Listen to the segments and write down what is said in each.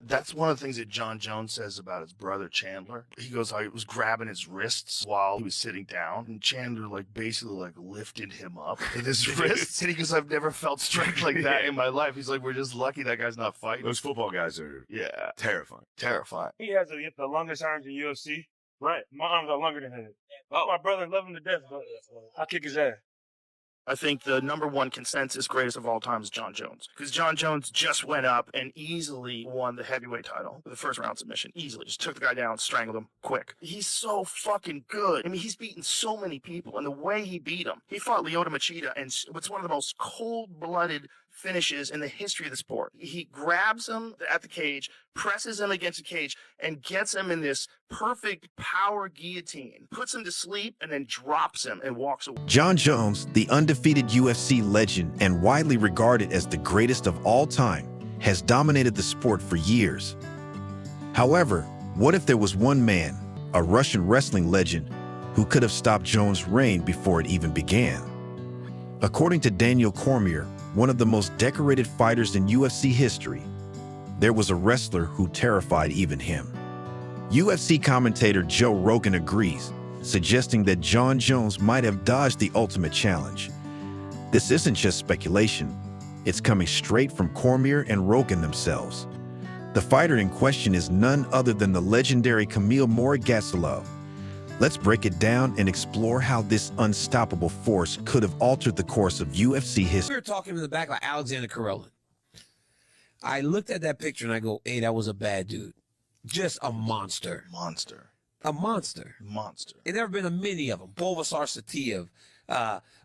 That's one of the things that Jon Jones says about his brother Chandler. He goes, I was grabbing his wrists while he was sitting down, and Chandler basically lifted him up with his wrists. And he goes, I've never felt strength like that in my life. He's like, we're just lucky that guy's not fighting. Those football guys are terrifying. Terrifying. He has the longest arms in UFC. Right. My arms are longer than his. Oh, my brother love him to death, but I'll kick his ass. I think the number one consensus greatest of all time is Jon Jones. Because Jon Jones just went up and easily won the heavyweight title with the first round submission. Easily. Just took the guy down, strangled him, quick. He's so fucking good. I mean, he's beaten so many people. And the way he beat him, he fought Lyoto Machida, and it's one of the most cold-blooded finishes in the history of the sport. He grabs him at the cage, presses him against the cage, and gets him in this perfect power guillotine, puts him to sleep, and then drops him and walks away. Jon Jones, the undefeated UFC legend and widely regarded as the greatest of all time, has dominated the sport for years. However, what if there was one man, a Russian wrestling legend, who could have stopped Jones' reign before it even began? According to Daniel Cormier, one of the most decorated fighters in UFC history, there was a wrestler who terrified even him. UFC commentator Joe Rogan agrees, suggesting that Jon Jones might have dodged the ultimate challenge. This isn't just speculation. It's coming straight from Cormier and Rogan themselves. The fighter in question is none other than the legendary Kamil Morigatsilov. Let's break it down and explore how this unstoppable force could have altered the course of UFC history. We were talking in the back like Alexander Karelin. I looked at that picture and I go, hey, that was a bad dude. Just a monster. Monster. A monster. Monster. And there have been a many of them. Bovarsar Satiev.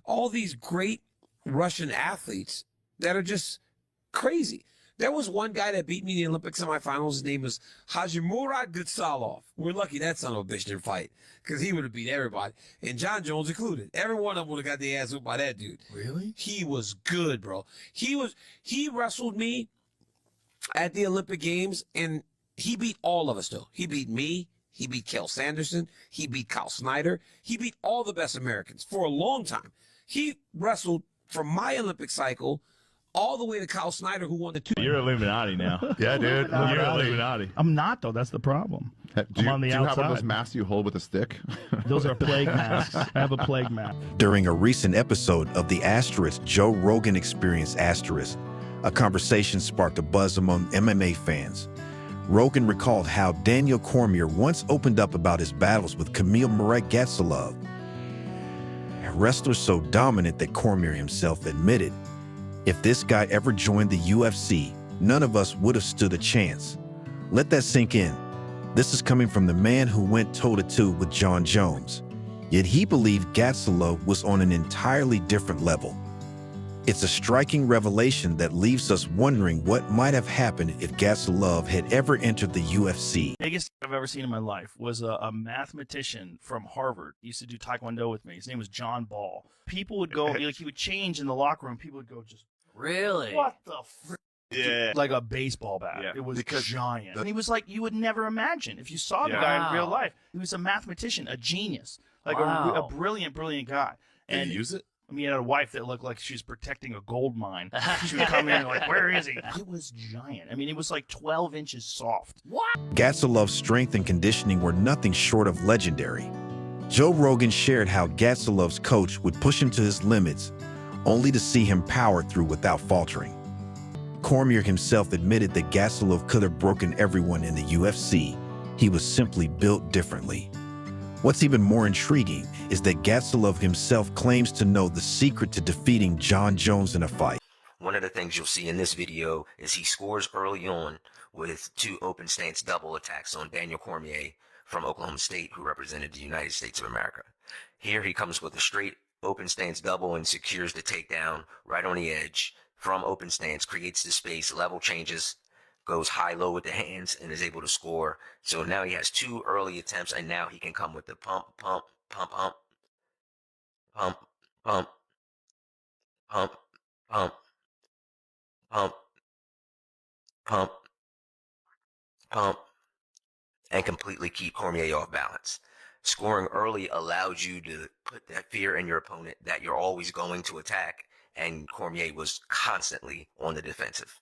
All these great Russian athletes that are just crazy. There was one guy that beat me in the Olympic semifinals. His name was Hajimurat Gutsalov. We're lucky that son of a bitch didn't fight because he would have beat everybody, and Jon Jones included. Every one of them would have got their ass whooped by that dude. Really? He was good, bro. He wrestled me at the Olympic Games, and he beat all of us, though. He beat me. He beat Kel Sanderson. He beat Kyle Snyder. He beat all the best Americans for a long time. He wrestled from my Olympic cycle all the way to Kyle Snyder, who won the 2. You're Illuminati now. Yeah, dude. You're Illuminati. I'm not, though. That's the problem. Do on the you have one of outside. those masks you hold with a stick? Those are plague masks. I have a plague mask. During a recent episode of the Asterisk Joe Rogan Experience Asterisk, a conversation sparked a buzz among MMA fans. Rogan recalled how Daniel Cormier once opened up about his battles with Kamil Morigatsilov, a wrestler so dominant that Cormier himself admitted, if this guy ever joined the UFC, none of us would have stood a chance. Let that sink in. This is coming from the man who went toe-to-toe with Jon Jones. Yet he believed Gatsilov was on an entirely different level. It's a striking revelation that leaves us wondering what might have happened if Gatsilov had ever entered the UFC. The biggest I've ever seen in my life was a mathematician from Harvard. He used to do Taekwondo with me. His name was John Ball. People would go, he would change in the locker room. People would go just, Really? what the frick? Yeah. Like a baseball bat. Yeah. It was Because giant. And he was like, you would never imagine if you saw the guy in real life. He was a mathematician, a genius, like a brilliant, brilliant guy. Did And you use it? I mean, he had a wife that looked like she was protecting a gold mine. She would come in and like, where is he? It was giant. I mean, it was like 12 inches soft. Gatsilov's strength and conditioning were nothing short of legendary. Joe Rogan shared how Gatsilov's coach would push him to his limits, only to see him power through without faltering. Cormier himself admitted that Gatsilov could have broken everyone in the UFC. He was simply built differently. What's even more intriguing is that Gatsilov himself claims to know the secret to defeating Jon Jones in a fight. One of the things you'll see in this video is he scores early on with 2 open stance double attacks on Daniel Cormier from Oklahoma State, who represented the United States of America. Here he comes with a straight open stance double and secures the takedown right on the edge from open stance, creates the space, level changes, goes high-low with the hands, and is able to score. So now he has 2 early attempts, and now he can come with the pump, pump, pump, pump, pump, pump, pump, pump, pump, pump, pump, and completely keep Cormier off balance. Scoring early allows you to put that fear in your opponent that you're always going to attack, and Cormier was constantly on the defensive.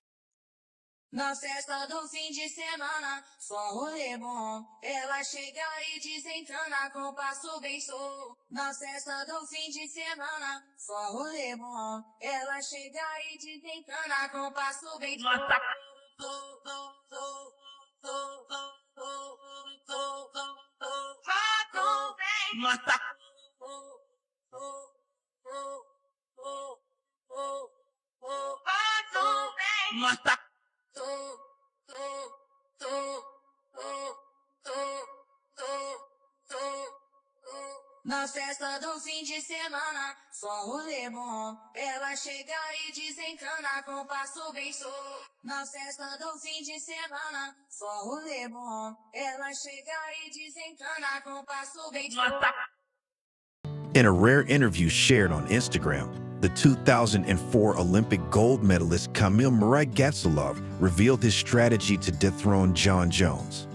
Na festa do fim de semana, só rolê bom. Ela chega e desentana com passo bem sou. Na festa do fim de semana, só rolê bom. Ela chega e desentana com passo bem sou. Na festa do fim de semana, só rolê bom. Ela chega e desencana com passo bem sou. Na festa do fim de semana, só rolê bom. Ela chega e desencana com passo bem sou. In a rare interview shared on Instagram, the 2004 Olympic gold medalist Kamil Gatsalov revealed his strategy to dethrone Jon Jones.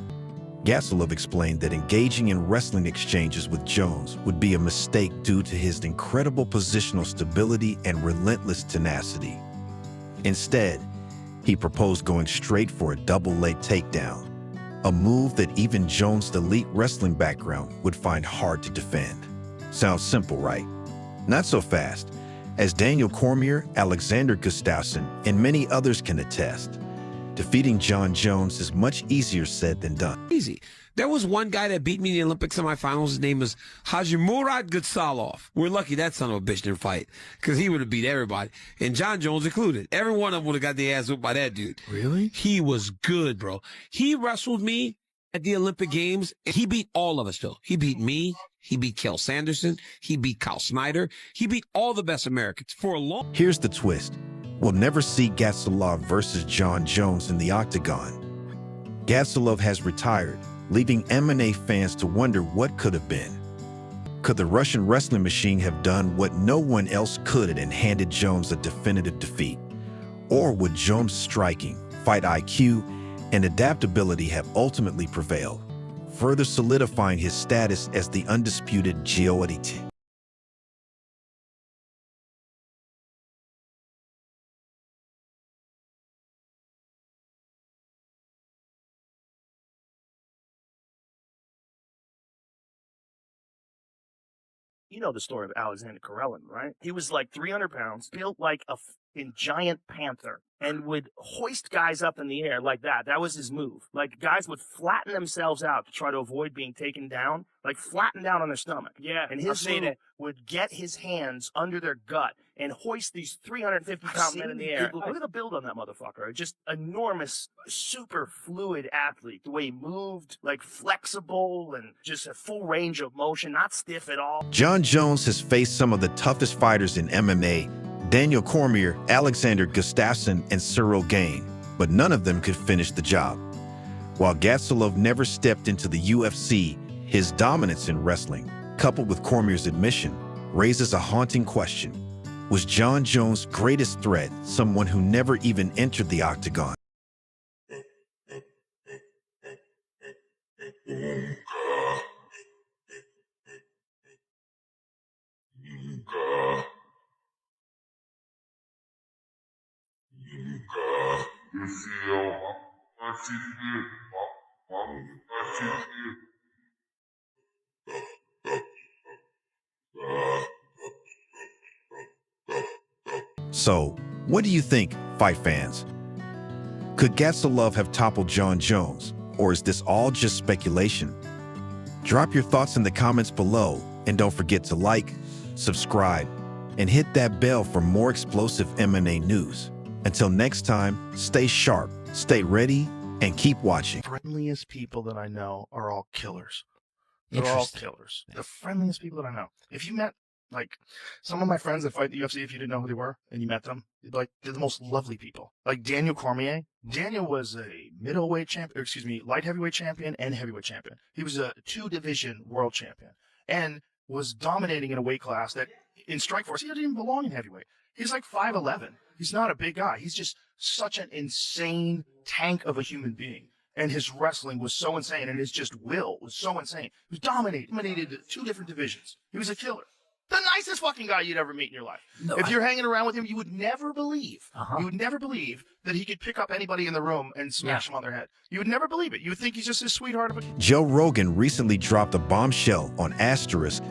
Gatsalov explained that engaging in wrestling exchanges with Jones would be a mistake due to his incredible positional stability and relentless tenacity. Instead, he proposed going straight for a double leg takedown, a move that even Jones' elite wrestling background would find hard to defend. Sounds simple, right? Not so fast, as Daniel Cormier, Alexander Gustafsson, and many others can attest. Defeating Jon Jones is much easier said than done. Easy. There was one guy that beat me in the Olympic semifinals. His name was Hajimurat Gutsalov. We're lucky that son of a bitch didn't fight, because he would have beat everybody, and Jon Jones included. Every one of them would have got their ass whooped by that dude. Really? He was good, bro. He wrestled me at the Olympic Games. He beat all of us, though. He beat me. He beat Kel Sanderson. He beat Kyle Snyder. He beat all the best Americans for a long. Here's the twist. We'll never see Gatsalov versus Jon Jones in the octagon. Gatsalov has retired, leaving MMA fans to wonder what could have been. Could the Russian wrestling machine have done what no one else could and handed Jones a definitive defeat? Or would Jones' striking, fight IQ, and adaptability have ultimately prevailed, further solidifying his status as the undisputed Geoidite? You know the story of Alexander Karelin, right? He was like 300 pounds, built like a giant panther, and would hoist guys up in the air like that. That was his move. Like, guys would flatten themselves out to try to avoid being taken down, like flatten down on their stomach. Yeah, And his move would get his hands under their gut and hoist these 350-pound men in the air. Look at the build on that motherfucker. Just enormous, super fluid athlete. The way he moved, like flexible and just a full range of motion, not stiff at all. Jon Jones has faced some of the toughest fighters in MMA, Daniel Cormier, Alexander Gustafsson, and Cyril Gane, but none of them could finish the job. While Gatsalov never stepped into the UFC, his dominance in wrestling, coupled with Cormier's admission, raises a haunting question. Was Jon Jones' greatest threat someone who never even entered the octagon? So, what do you think, fight fans? Could Gatsalov have toppled Jon Jones, or is this all just speculation? Drop your thoughts in the comments below, and don't forget to like, subscribe, and hit that bell for more explosive MMA news. Until next time, stay sharp, stay ready, and keep watching. The friendliest people that I know are all killers. They're all killers. The friendliest people that I know. If you met, like, some of my friends that fight the UFC, if you didn't know who they were and you met them, like, they're the most lovely people. Like Daniel Cormier. Daniel was a middleweight champion, light heavyweight champion and heavyweight champion. He was a 2-division world champion and was dominating in a weight class that in Strikeforce, he didn't even belong in heavyweight. He's like 5'11". He's not a big guy. He's just such an insane tank of a human being. And his wrestling was so insane, and his just will was so insane. He was dominated 2 different divisions. He was a killer. The nicest fucking guy you'd ever meet in your life. No, If you're hanging around with him, you would never believe. Uh-huh. You would never believe that he could pick up anybody in the room and smash them on their head. You would never believe it. You would think he's just a sweetheart of a... Joe Rogan recently dropped a bombshell on Asterisk,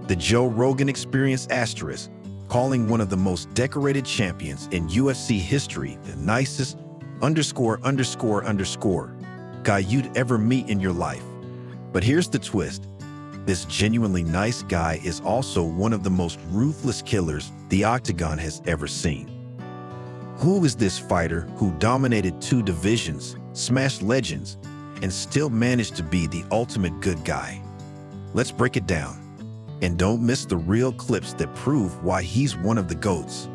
the Joe Rogan Experience Asterisk, calling one of the most decorated champions in UFC history the nicest ____ guy you'd ever meet in your life. But here's the twist. This genuinely nice guy is also one of the most ruthless killers the Octagon has ever seen. Who is this fighter who dominated 2 divisions, smashed legends, and still managed to be the ultimate good guy? Let's break it down. And don't miss the real clips that prove why he's one of the GOATs.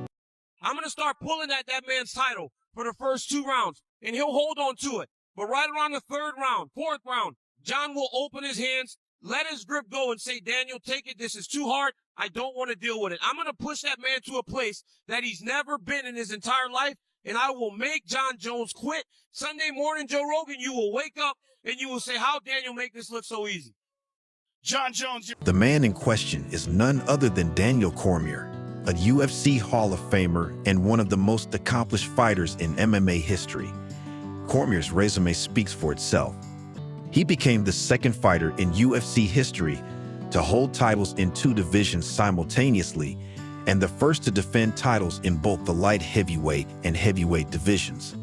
I'm going to start pulling at that man's title for the first 2 rounds, and he'll hold on to it. But right around the 3rd round, 4th round, Jon will open his hands, let his grip go, and say, Daniel, take it. This is too hard. I don't want to deal with it. I'm going to push that man to a place that he's never been in his entire life, and I will make Jon Jones quit. Sunday morning, Joe Rogan, you will wake up, and you will say, how Daniel make this look so easy? Jon Jones... The man in question is none other than Daniel Cormier, a UFC Hall of Famer and one of the most accomplished fighters in MMA history. Cormier's resume speaks for itself. He became the 2nd fighter in UFC history to hold titles in 2 divisions simultaneously and the first to defend titles in both the light heavyweight and heavyweight divisions.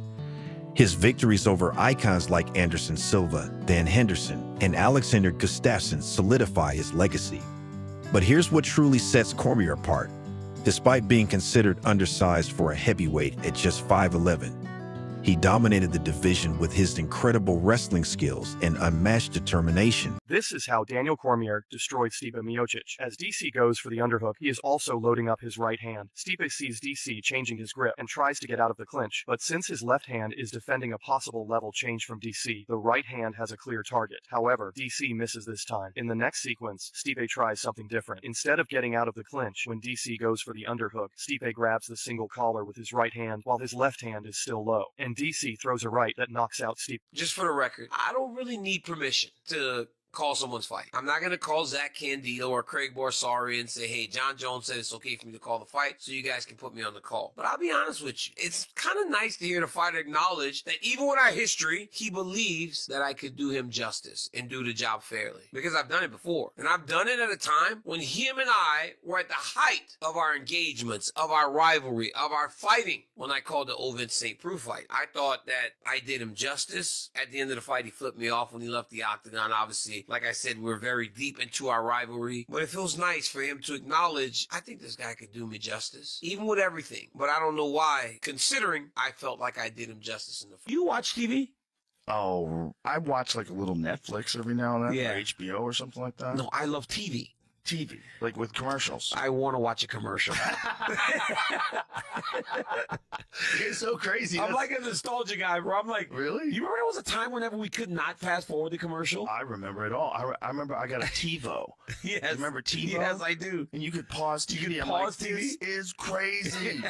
His victories over icons like Anderson Silva, Dan Henderson, and Alexander Gustafsson solidify his legacy. But here's what truly sets Cormier apart. Despite being considered undersized for a heavyweight at just 5'11", he dominated the division with his incredible wrestling skills and unmatched determination. This is how Daniel Cormier destroyed Stipe Miocic. As DC goes for the underhook, he is also loading up his right hand. Stipe sees DC changing his grip and tries to get out of the clinch, but since his left hand is defending a possible level change from DC, the right hand has a clear target. However, DC misses this time. In the next sequence, Stipe tries something different. Instead of getting out of the clinch, when DC goes for the underhook, Stipe grabs the single collar with his right hand while his left hand is still low, and DC throws a right that knocks out Stipe. Just for the record, I don't really need permission to call someone's fight. I'm not going to call Zach Candido or Craig Borsari and say, hey, Jon Jones said it's okay for me to call the fight, so you guys can put me on the call. But I'll be honest with you, it's kind of nice to hear the fighter acknowledge that even with our history, he believes that I could do him justice and do the job fairly. Because I've done it before. And I've done it at a time when him and I were at the height of our engagements, of our rivalry, of our fighting when I called the Ovince St. Preux fight. I thought that I did him justice. At the end of the fight, he flipped me off when he left the octagon. Obviously, like I said, we're very deep into our rivalry, but it feels nice for him to acknowledge, I think this guy could do me justice, even with everything. But I don't know why, considering I felt like I did him justice in the fight. You watch TV? Oh, I watch like a little Netflix every now and then, Yeah. or HBO or something like that. No, I love TV. TV, like with commercials. I want to watch a commercial. It's so crazy. I'm like a nostalgia guy, bro. I'm like, Really? you remember there was a time whenever we could not fast forward the commercial? I remember it all. I remember I got a TiVo. Yes. You remember TiVo? Yes, I do. And you could pause TV. You could I'm pause like, TV? This is crazy.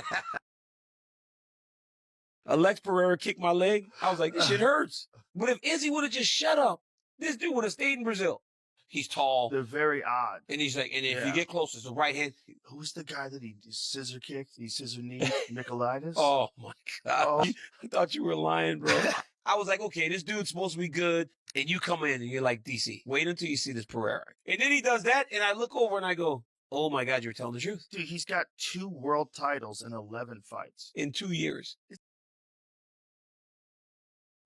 Alex Pereira kicked my leg. I was like, this shit hurts. But if Izzy would have just shut up, this dude would have stayed in Brazil. He's tall. They're very odd. And he's like, and if Yeah. you get close, it's the right hand. Who's the guy that he scissor kicked? He scissor knee Nicolaitis? Oh my God. Oh. I thought you were lying, bro. I was like, okay, this dude's supposed to be good. And you come in and you're like, DC, wait until you see this Pereira. And then he does that. And I look over and I go, oh my God, you're telling the truth. Dude, he's got 2 world titles and 11 fights. In 2 years.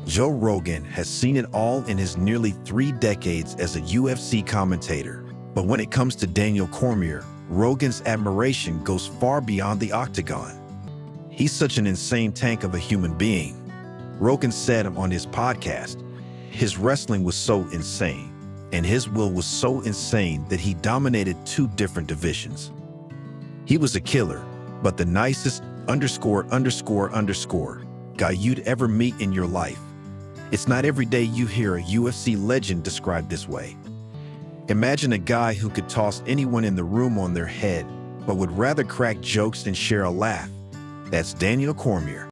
Joe Rogan has seen it all in his nearly 3 decades as a UFC commentator. But when it comes to Daniel Cormier, Rogan's admiration goes far beyond the octagon. He's such an insane tank of a human being. Rogan said on his podcast, his wrestling was so insane, and his will was so insane that he dominated 2 different divisions. He was a killer, but the nicest ___ guy you'd ever meet in your life. It's not every day you hear a UFC legend described this way. Imagine a guy who could toss anyone in the room on their head, but would rather crack jokes than share a laugh. That's Daniel Cormier.